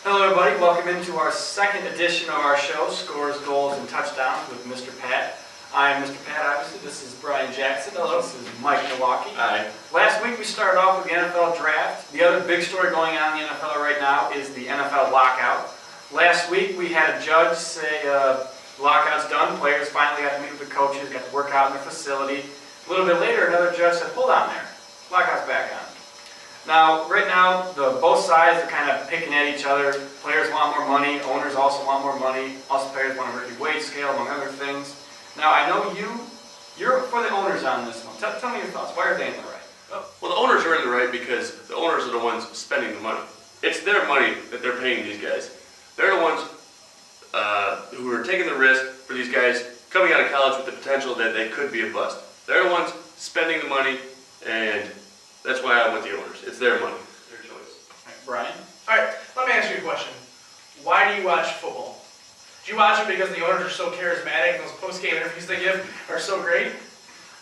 Hello everybody, welcome into our second edition of our show, Scores, Goals, and Touchdowns with Mr. Pat. I'm Mr. Pat, obviously. This is Brian Jackson. Hello. This is Mike Nowacki. Hi. Last week we started off with the NFL Draft. The other big story going on in the NFL right now is the NFL Lockout. Last week we had a judge say the lockout's done. Players finally got to meet with the coaches, got to work out in their facility. A little bit later, another judge said, hold on there, lockout's back on. Now, right now, both sides are kind of picking at each other. Players want more money, owners also want more money. Also, players want a rookie wage scale, among other things. Now, I know you're for the owners on this one. Tell me your thoughts. Why are they in the right? Well, the owners are in the right because the owners are the ones spending the money. It's their money that they're paying these guys. They're the ones who are taking the risk for these guys coming out of college with the potential that they could be a bust. They're the ones spending the money, and that's why I'm with the owners. It's their money, their choice. Right, Brian? All right, let me ask you a question. Why do you watch football? Do you watch it because the owners are so charismatic and those post-game interviews they give are so great?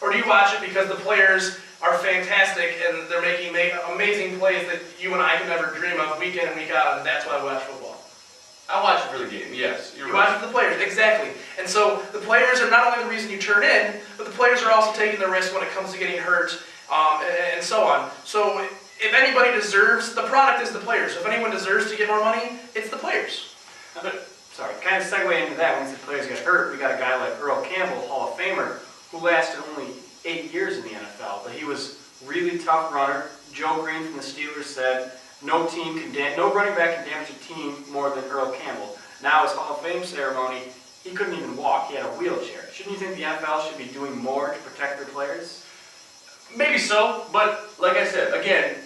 Or do you watch it because the players are fantastic and they're making amazing plays that you and I could never dream of week in and week out, and that's why I watch football? I watch it for the game, yes. You watch it for the players, exactly. And so the players are not only the reason you turn in, but the players are also taking the risk when it comes to getting hurt, and so on. So if anybody deserves, the product is the players. So if anyone deserves to get more money, it's the players. Sorry, kind of segue into that. When the players get hurt, we got a guy like Earl Campbell, Hall of Famer, who lasted only 8 years in the NFL, but he was a really tough runner. Joe Green from the Steelers said, no running back can damage a team more than Earl Campbell. Now his Hall of Fame ceremony, he couldn't even walk. He had a wheelchair. Shouldn't you think the NFL should be doing more to protect their players? Maybe so, but like I said, again,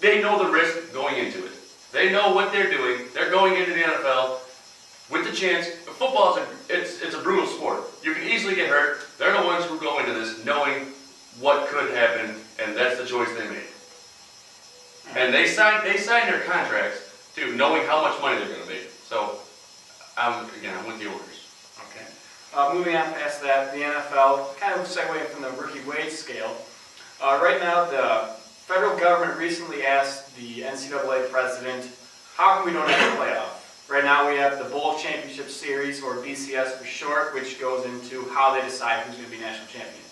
they know the risk going into it. They know what they're doing. They're going into the NFL with the chance. Football is it's a brutal sport. You can easily get hurt. They're the ones who go into this knowing what could happen, and that's the choice they made. And they signed their contracts too, knowing how much money they're going to make. So, I'm with the owners. Okay. Moving on past that, the NFL, kind of segue from the rookie wage scale. Right now, the federal government recently asked the NCAA president, how come we don't have a playoff? Right now we have the Bowl Championship Series, or BCS for short, which goes into how they decide who's going to be national champion.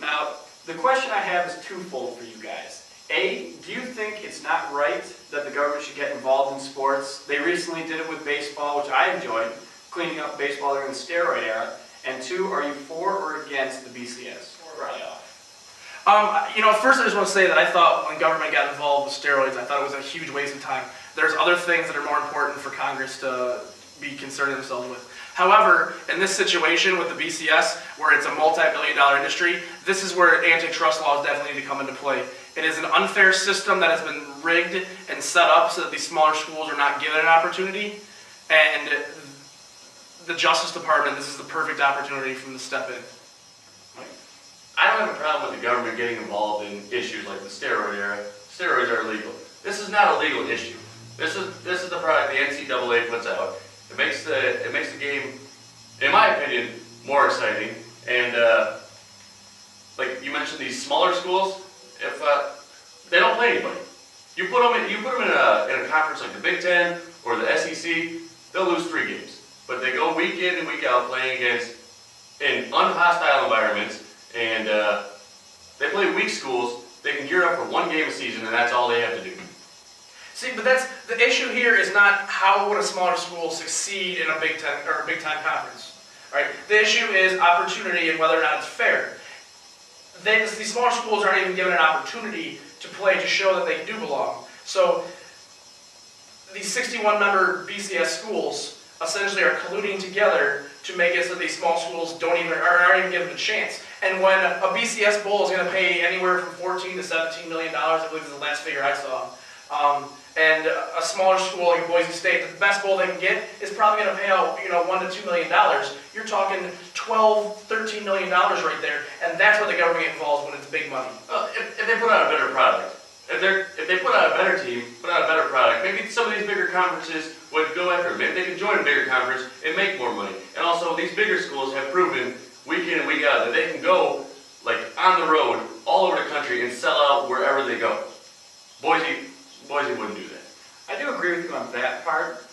Now, the question I have is twofold for you guys. A, do you think it's not right that the government should get involved in sports? They recently did it with baseball, which I enjoyed, cleaning up baseball during the steroid era. And two, are you for or against the BCS? First I just want to say that I thought when government got involved with steroids, I thought it was a huge waste of time. There's other things that are more important for Congress to be concerning themselves with. However, in this situation with the BCS, where it's a multi-billion-dollar industry, this is where antitrust laws definitely need to come into play. It is an unfair system that has been rigged and set up so that these smaller schools are not given an opportunity. And the Justice Department, this is the perfect opportunity for them to step in. I don't have a problem with the government getting involved in issues like the steroid era. Steroids are illegal. This is not a legal issue. This is the product the NCAA puts out. It makes the game, in my opinion, more exciting. And like you mentioned, these smaller schools, if they don't play anybody, you put them in a conference like the Big Ten or the SEC, they'll lose 3 games. But they go week in and week out playing in unhostile environments. And they play weak schools. They can gear up for 1 game a season, and that's all they have to do. See, but that's the issue here is not how would a smaller school succeed in a Big Ten or a Big Time conference, right? The issue is opportunity and whether or not it's fair. These smaller schools aren't even given an opportunity to play to show that they do belong. So these 61-member BCS schools essentially are colluding together to make it so these small schools aren't even given a chance. And when a BCS bowl is going to pay anywhere from $14 to $17 million, I believe is the last figure I saw, and a smaller school like Boise State, the best bowl they can get is probably going to pay out, $1 to $2 million. You're talking $12, $13 million right there, and that's where the government gets involved when it's big money. If they put out a better product, if they put out a better team, put out a better product, maybe some of these bigger conferences would go after it. Maybe they can join a bigger conference and make more money. And also, these bigger schools have proven week in and week out that they can go on the road all over the country and sell out wherever they go. Boise wouldn't do that. I do agree with you on that part.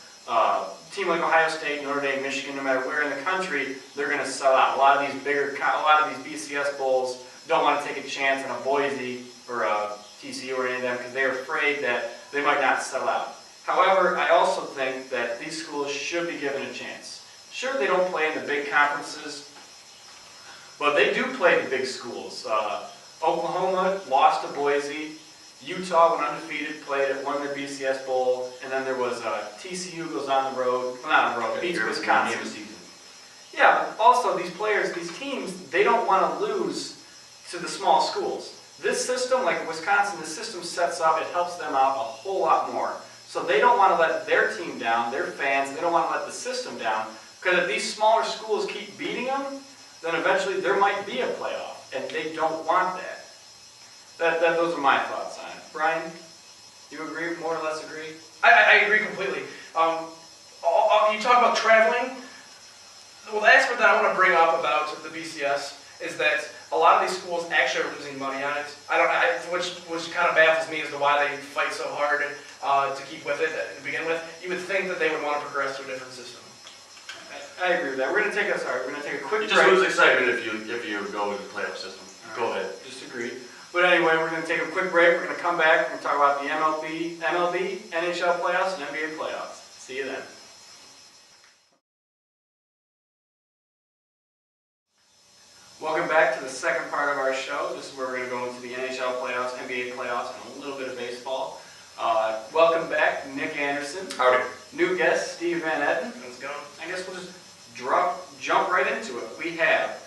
Team like Ohio State, Notre Dame, Michigan, no matter where in the country, they're going to sell out. A lot of these BCS bowls don't want to take a chance on a Boise or a TCU or any of them because they're afraid that they might not sell out. However, I also think that these schools should be given a chance. Sure, they don't play in the big conferences, but they do play the big schools. Oklahoma lost to Boise. Utah went undefeated, won their BCS bowl, and then there was TCU goes on the road, well, not on the road, beats Wisconsin. Yeah, but also these players, these teams, they don't want to lose to the small schools. This system, like Wisconsin, the system sets up, it helps them out a whole lot more. So they don't want to let their team down, their fans, they don't want to let the system down, because if these smaller schools keep beating them, then eventually there might be a playoff, and they don't want that. Those are my thoughts on it. Brian, do you agree, more or less agree? I agree completely. You talk about traveling. Well, the aspect that I want to bring up about the BCS is that a lot of these schools actually are losing money on it. Which kind of baffles me as to why they fight so hard to keep with it to begin with. You would think that they would want to progress to a different system. I agree with that. We're going to take a quick break. You just lose excitement if you go with the playoff system. Go ahead. Disagree. But anyway, we're going to take a quick break. We're going to come back. We're going to talk about the MLB, NHL playoffs, and NBA playoffs. See you then. Welcome back to the second part of our show. This is where we're going to go into the NHL playoffs, NBA playoffs, and a little bit of baseball. Welcome back, Nick Anderson. Howdy. New guest, Steve Van Etten. Let's go. I guess we'll just jump right into it. We have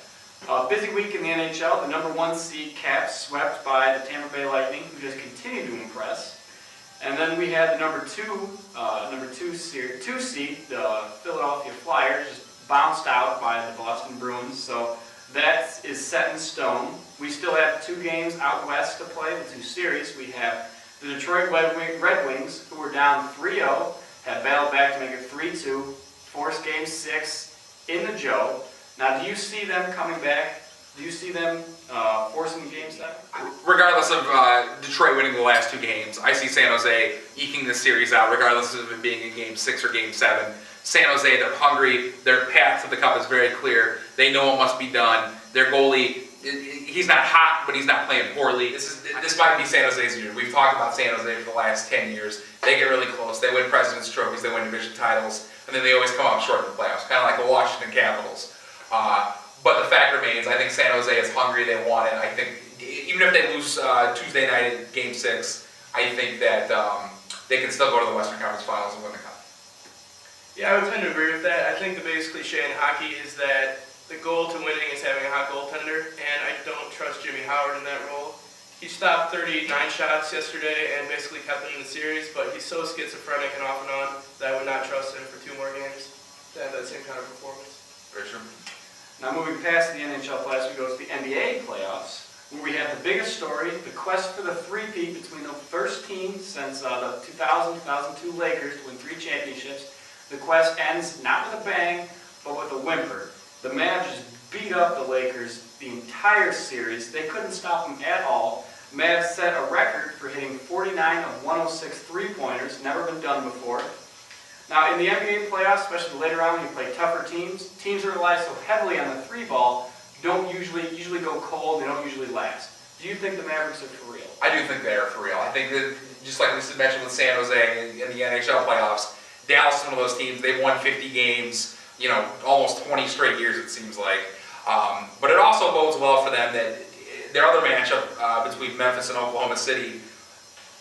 a busy week in the NHL. The number 1 seed Caps swept by the Tampa Bay Lightning, who just continue to impress. And then we had the number two seed, the Philadelphia Flyers, just bounced out by the Boston Bruins. So that is set in stone. We still have 2 games out west to play, the 2 series. We have the Detroit Red Wings, who were down 3-0, have battled back to make it 3-2, forced Game 6 in the Joe. Now, do you see them coming back? Do you see them forcing Game 7? Regardless of Detroit winning the last 2 games, I see San Jose eking this series out, regardless of it being in Game 6 or Game 7. San Jose, they're hungry. Their path to the cup is very clear. They know what must be done. Their goalie, he's not hot, but he's not playing poorly. This might be San Jose's year. We've talked about San Jose for the last 10 years. They get really close. They win President's Trophies. They win division titles. And then they always come up short in the playoffs, kind of like the Washington Capitals. But the fact remains, I think San Jose is hungry. They want it. I think even if they lose Tuesday night in Game 6, I think that they can still go to the Western Conference Finals and win the cup. Yeah, I would tend to agree with that. I think the biggest cliche in hockey is that the goal to winning is having a hot goaltender, and I don't trust Jimmy Howard in that role. He stopped 39 shots yesterday and basically kept them in the series, but he's so schizophrenic and off and on that I would not trust him for 2 more games to have that same kind of performance. Very true. Now moving past the NHL playoffs, we go to the NBA playoffs, where we have the biggest story, the quest for the three-peat between the first team since the 2000-2002 Lakers to win 3 championships. The quest ends not with a bang, but with a whimper. The Mavs just beat up the Lakers the entire series. They couldn't stop them at all. Mavs set a record for hitting 49 of 106 three-pointers, never been done before. Now, in the NBA playoffs, especially later on when you play tougher teams that rely so heavily on the 3-ball don't usually go cold, they don't usually last. Do you think the Mavericks are for real? I do think they are for real. I think that, just like we mentioned with San Jose in the NHL playoffs, Dallas is one of those teams, they've won 50 games, almost 20 straight years it seems like. But it also bodes well for them that their other matchup between Memphis and Oklahoma City,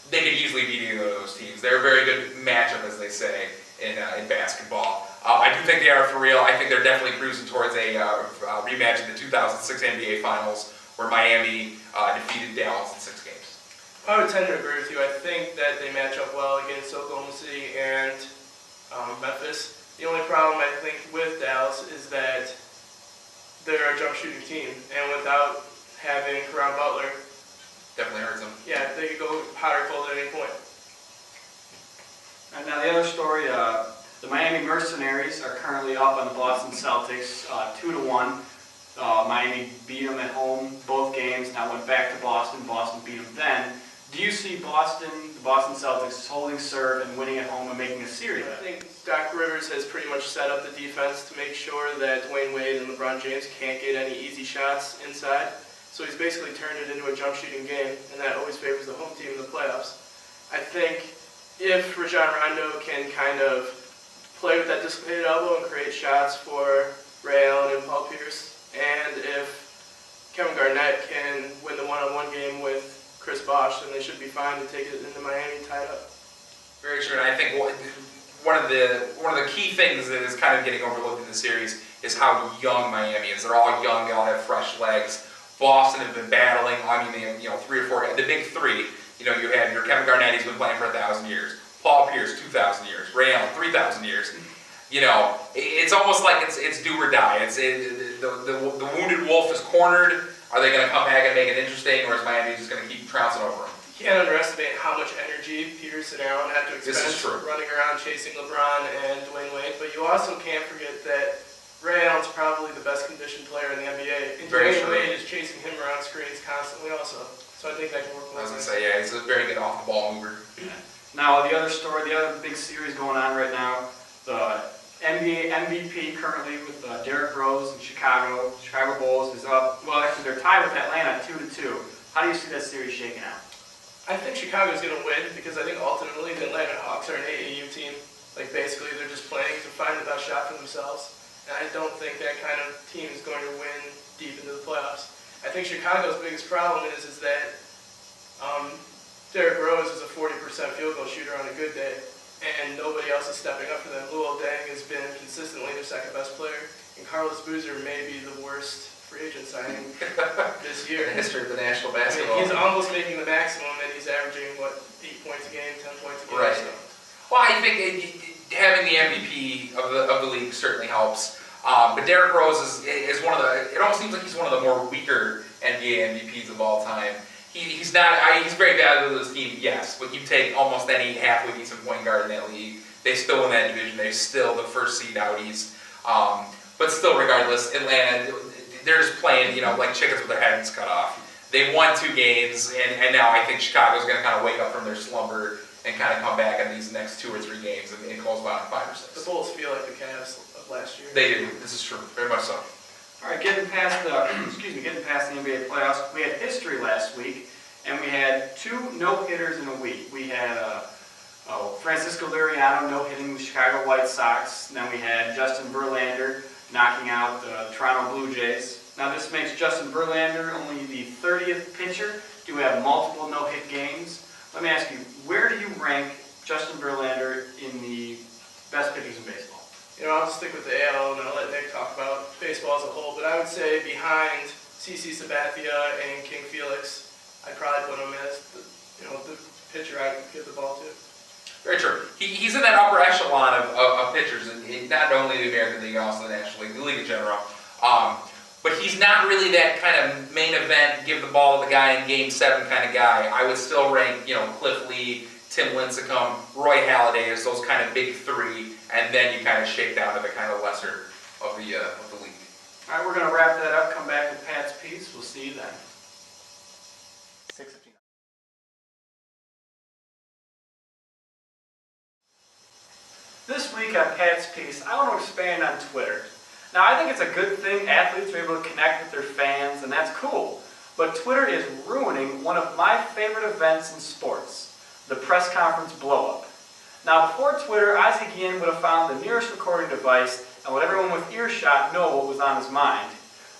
they could easily beat either of those teams. They're a very good matchup, as they say, in basketball. I do think they are for real. I think they're definitely cruising towards a rematch in the 2006 NBA Finals, where Miami defeated Dallas in 6 games. I would tend to agree with you. I think that they match up well against Oklahoma City and Memphis. The only problem I think with Dallas is that they're a jump shooting team, and without having Caron Butler, Definitely hurts them. yeah, they could go hot or cold at any point. And now the other story, the Miami Mercenaries are currently up on the Boston Celtics, 2-1. Miami beat them at home both games. Now went back to Boston. Boston beat them then. Do you see the Boston Celtics holding serve and winning at home and making a series? I think Doc Rivers has pretty much set up the defense to make sure that Dwayne Wade and LeBron James can't get any easy shots inside. So he's basically turned it into a jump shooting game, and that always favors the home team in the playoffs. I think if Rajon Rondo can kind of play with that dislocated elbow and create shots for Ray Allen and Paul Pierce, and if Kevin Garnett can win the one-on-one game with Chris Bosh, then they should be fine to take it into Miami tied up. Very true, and I think one of the key things that is kind of getting overlooked in the series is how young Miami is. They're all young, they all have fresh legs. Boston have been battling, they have 3 or 4 guys. The big three, you have your Kevin Garnett, he's been playing for 1,000 years. Paul Pierce, 2,000 years. Ray Allen, 3,000 years. It's almost like it's do or die. The wounded wolf is cornered. Are they going to come back and make it interesting, or is Miami just going to keep trouncing over them? You can't underestimate how much energy Pierce and Allen have to expend running around chasing LeBron and Dwayne Wade, but you also can't forget that Ray Allen's probably the best conditioned player in the NBA, and Dwayne Wade is chasing him around screens constantly also. So I think that can work well. I was going to say, yeah, he's a very good off-the-ball mover. Now, the other big series going on right now, the NBA MVP currently with Derrick Rose in Chicago. Chicago Bulls is up. Well, actually, they're tied with Atlanta 2-2. How do you see that series shaking out? I think Chicago's going to win because I think ultimately the Atlanta Hawks are an AAU team. Basically, they're just playing to find the best shot for themselves. And I don't think that kind of team is going to win deep into the playoffs. I think Chicago's biggest problem is that Derrick Rose is a 40% field goal shooter on a good day, and nobody else is stepping up for them. Luol Deng has been consistently their second best player, and Carlos Boozer may be the worst free agent signing this year. In the history of the National Basketball. He's almost making the maximum, and he's averaging, 8 points a game, 10 points a game. Right. So. Well, I think having the MVP of the league certainly helps. But Derrick Rose is one of the. It almost seems like he's one of the more weaker NBA MVPs of all time. He's not. He's very valuable to his team, yes. But you take almost any halfway decent point guard in that league, they still win that division. They're still the first seed outies. But still, regardless, Atlanta, they're just playing, like chickens with their heads cut off. They won 2 games, and now I think Chicago's going to kind of wake up from their slumber and kind of come back in these next 2 or 3 games and close by on 5 or 6. The Bulls feel like the Cavs of last year. They do. This is true. Very much so. All right, getting past the NBA playoffs, we had history last week, and we had 2 no-hitters in a week. We had Francisco Liriano no-hitting the Chicago White Sox. Then we had Justin Verlander knocking out the Toronto Blue Jays. Now this makes Justin Verlander only the 30th pitcher to have multiple no-hit games. Let me ask you, where do you rank Justin Verlander in the best pitchers in baseball? I'll stick with the AL and I'll let Nick talk about baseball as a whole, but I would say behind CC Sabathia and King Felix, I'd probably put him as the pitcher I'd give the ball to. Very true. He's in that upper echelon of pitchers, in not only the American League, also the National League, the league in general. But he's not really that kind of main event, give the ball to the guy in Game 7 kind of guy. I would still rank, Cliff Lee, Tim Lincecum, Roy Halladay as those kind of big 3, and then you kind of shake down to the kind of lesser of the league. All right, we're going to wrap that up. Come back with Pat's piece. We'll see you then. 6:59. This week on Pat's piece, I want to expand on Twitter. Now, I think it's a good thing athletes are able to connect with their fans, and that's cool. But Twitter is ruining one of my favorite events in sports, the press conference blow-up. Now, before Twitter, Ozzie Guillen would have found the nearest recording device and let everyone with earshot know what was on his mind.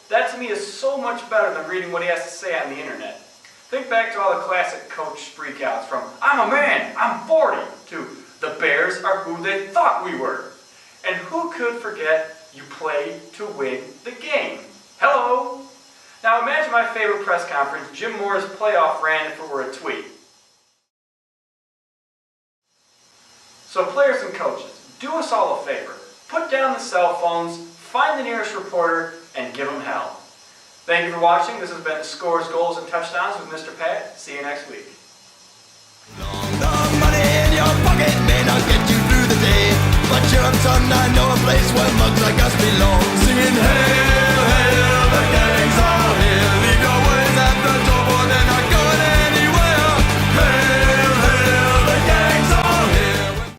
That, to me, is so much better than reading what he has to say on the internet. Think back to all the classic coach freakouts from, "I'm a man, I'm 40," to "the Bears are who they thought we were." And who could forget you play to win the game? Hello! Now imagine my favorite press conference, Jim Moore's playoff rant if it were a tweet. So players and coaches, do us all a favor. Put down the cell phones, find the nearest reporter, and give them hell. Thank you for watching. This has been Scores, Goals, and Touchdowns with Mr. Pat. See you next week. The money in your pocket.